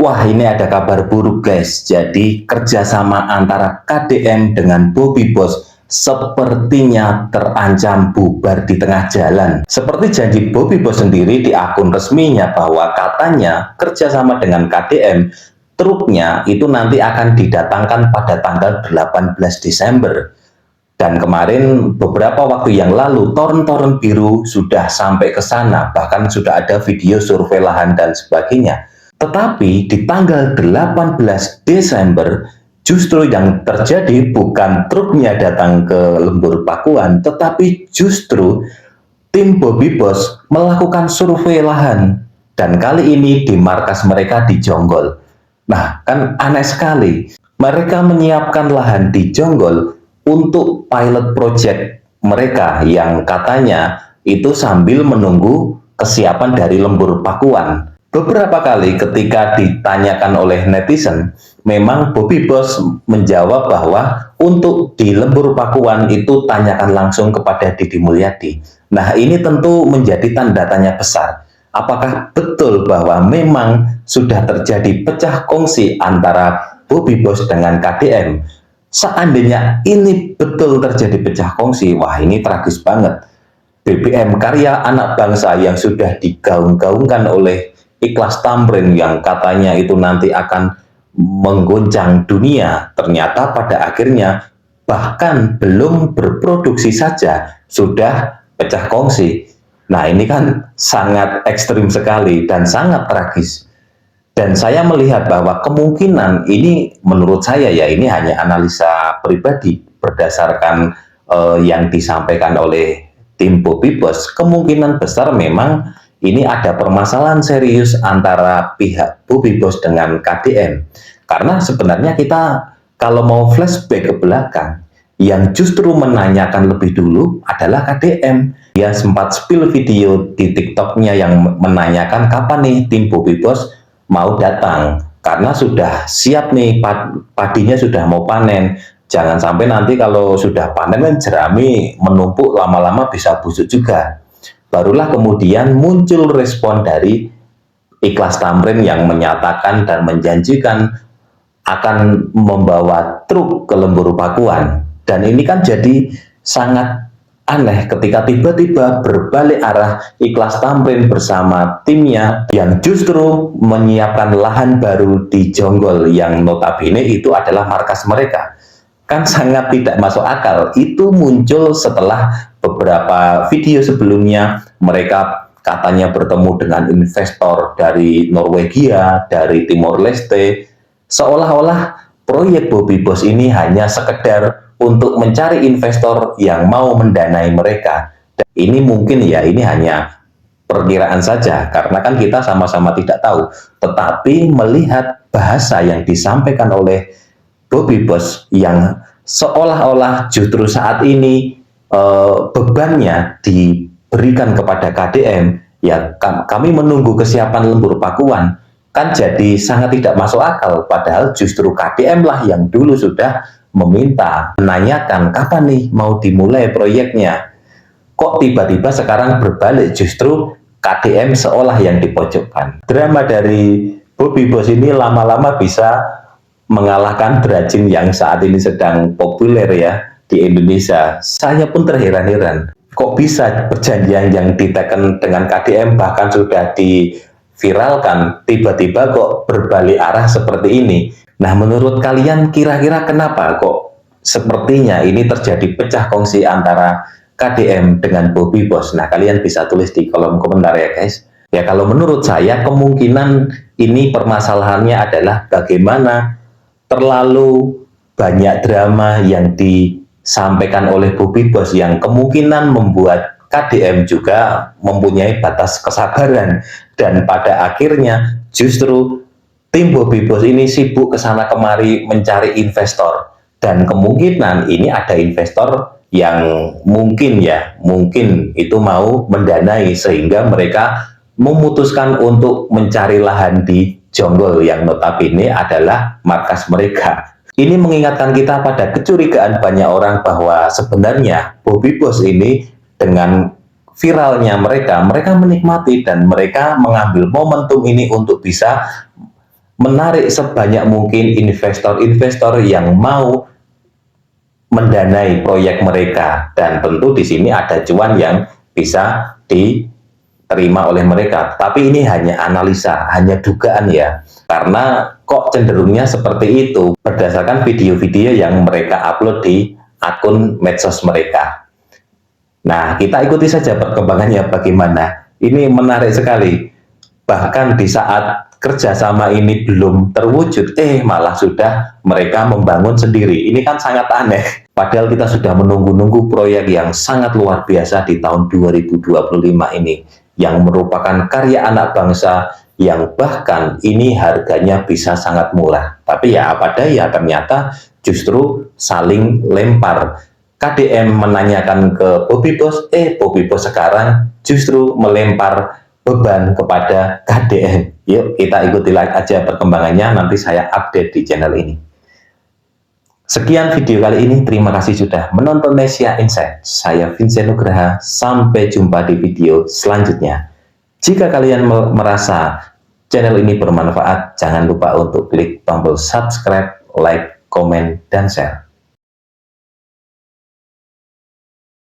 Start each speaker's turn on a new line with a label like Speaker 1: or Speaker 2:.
Speaker 1: Wah, ini ada kabar buruk guys. Jadi kerjasama antara KDM dengan Bobby Boss sepertinya terancam bubar di tengah jalan. Seperti janji Bobby Boss sendiri di akun resminya bahwa katanya kerjasama dengan KDM, truknya itu nanti akan didatangkan pada tanggal 18 Desember. Dan kemarin beberapa waktu yang lalu toren-toren biru sudah sampai ke sana, bahkan sudah ada video survei lahan dan sebagainya. Tetapi di tanggal 18 Desember justru yang terjadi bukan truknya datang ke Lembur Pakuan, tetapi justru tim Bobby Boss melakukan survei lahan, dan kali ini di markas mereka di Jonggol. Nah, kan aneh sekali. Mereka menyiapkan lahan di Jonggol untuk pilot project mereka yang katanya itu sambil menunggu kesiapan dari Lembur Pakuan. Beberapa kali ketika ditanyakan oleh netizen, memang Bobby Boss menjawab bahwa untuk di Lembur Pakuan itu tanyakan langsung kepada Deddy Mulyadi. Nah, ini tentu menjadi tanda tanya besar. Apakah betul bahwa memang sudah terjadi pecah kongsi antara Bobby Boss dengan KDM? Seandainya ini betul terjadi pecah kongsi, wah ini tragis banget. BBM karya anak bangsa yang sudah digaung-gaungkan oleh Ikhlas Tamrin yang katanya itu nanti akan mengguncang dunia, ternyata pada akhirnya bahkan belum berproduksi saja sudah pecah kongsi. Nah, ini kan sangat ekstrim sekali dan sangat tragis. Dan saya melihat bahwa kemungkinan ini, menurut saya ya, ini hanya analisa pribadi berdasarkan yang disampaikan oleh tim Bobby Boss. Kemungkinan besar memang ini ada permasalahan serius antara pihak Bobby Boss dengan KDM. Karena sebenarnya kita kalau mau flashback ke belakang, yang justru menanyakan lebih dulu adalah KDM. Dia sempat spill video di TikToknya yang menanyakan kapan nih tim Bobby Boss mau datang, karena sudah siap nih, padinya sudah mau panen. Jangan sampai nanti kalau sudah panen kan jerami menumpuk, lama-lama bisa busuk juga. Barulah kemudian muncul respon dari Ikhlas Tamrin yang menyatakan dan menjanjikan akan membawa truk ke Lembur Pakuan. Dan ini kan jadi sangat aneh ketika tiba-tiba berbalik arah Ikhlas Tamrin bersama timnya yang justru menyiapkan lahan baru di Jonggol yang notabene itu adalah markas mereka. Kan sangat tidak masuk akal. Itu muncul setelah beberapa video sebelumnya mereka katanya bertemu dengan investor dari Norwegia, dari Timor Leste. Seolah-olah proyek Bobby Boss ini hanya sekedar untuk mencari investor yang mau mendanai mereka. Dan ini mungkin ya, ini hanya perkiraan saja, karena kan kita sama-sama tidak tahu. Tetapi melihat bahasa yang disampaikan oleh Bobby Boss yang seolah-olah justru saat ini bebannya diberikan kepada KDM, ya kami menunggu kesiapan Lembur Pakuan, kan jadi sangat tidak masuk akal. Padahal justru KDM lah yang dulu sudah meminta, menanyakan kapan nih mau dimulai proyeknya. Kok tiba-tiba sekarang berbalik, justru KDM seolah yang dipojokkan. Drama dari Bobby Boss ini lama-lama bisa mengalahkan Drajin yang saat ini sedang populer ya di Indonesia. Saya pun terheran-heran, kok bisa perjanjian yang diteken dengan KDM bahkan sudah diviralkan, tiba-tiba kok berbalik arah seperti ini. Nah, menurut kalian kira-kira kenapa kok sepertinya ini terjadi pecah kongsi antara KDM dengan Bobby Boss? Nah, kalian bisa tulis di kolom komentar ya guys. Ya, kalau menurut saya kemungkinan ini permasalahannya adalah bagaimana terlalu banyak drama yang disampaikan oleh Bobby Boss yang kemungkinan membuat KDM juga mempunyai batas kesabaran, dan pada akhirnya justru tim Bobby Boss ini sibuk ke sana kemari mencari investor, dan kemungkinan ini ada investor yang mungkin itu mau mendanai sehingga mereka memutuskan untuk mencari lahan di Jonggol yang notabene adalah markas mereka. Ini mengingatkan kita pada kecurigaan banyak orang bahwa sebenarnya Bobby Boss ini dengan viralnya mereka menikmati dan mereka mengambil momentum ini untuk bisa menarik sebanyak mungkin investor-investor yang mau mendanai proyek mereka, dan tentu di sini ada cuan yang bisa diterima oleh mereka. Tapi ini hanya analisa, hanya dugaan ya, karena kok cenderungnya seperti itu berdasarkan video-video yang mereka upload di akun medsos mereka. Nah, kita ikuti saja perkembangannya bagaimana. Ini menarik sekali. Bahkan di saat kerjasama ini belum terwujud, malah sudah mereka membangun sendiri. Ini kan sangat aneh. Padahal kita sudah menunggu-nunggu proyek yang sangat luar biasa di tahun 2025 ini, yang merupakan karya anak bangsa, yang bahkan ini harganya bisa sangat murah. Tapi ya apa daya, ternyata justru saling lempar. KDM menanyakan ke Bobby Boss, Bobby Boss sekarang justru melempar beban kepada KDM. Yuk kita ikuti aja perkembangannya, nanti saya update di channel ini. Sekian video kali ini, terima kasih sudah menonton Nesia Insight. Saya Vincent Nugraha, sampai jumpa di video selanjutnya. Jika kalian merasa channel ini bermanfaat, jangan lupa untuk klik tombol subscribe, like, komen, dan share.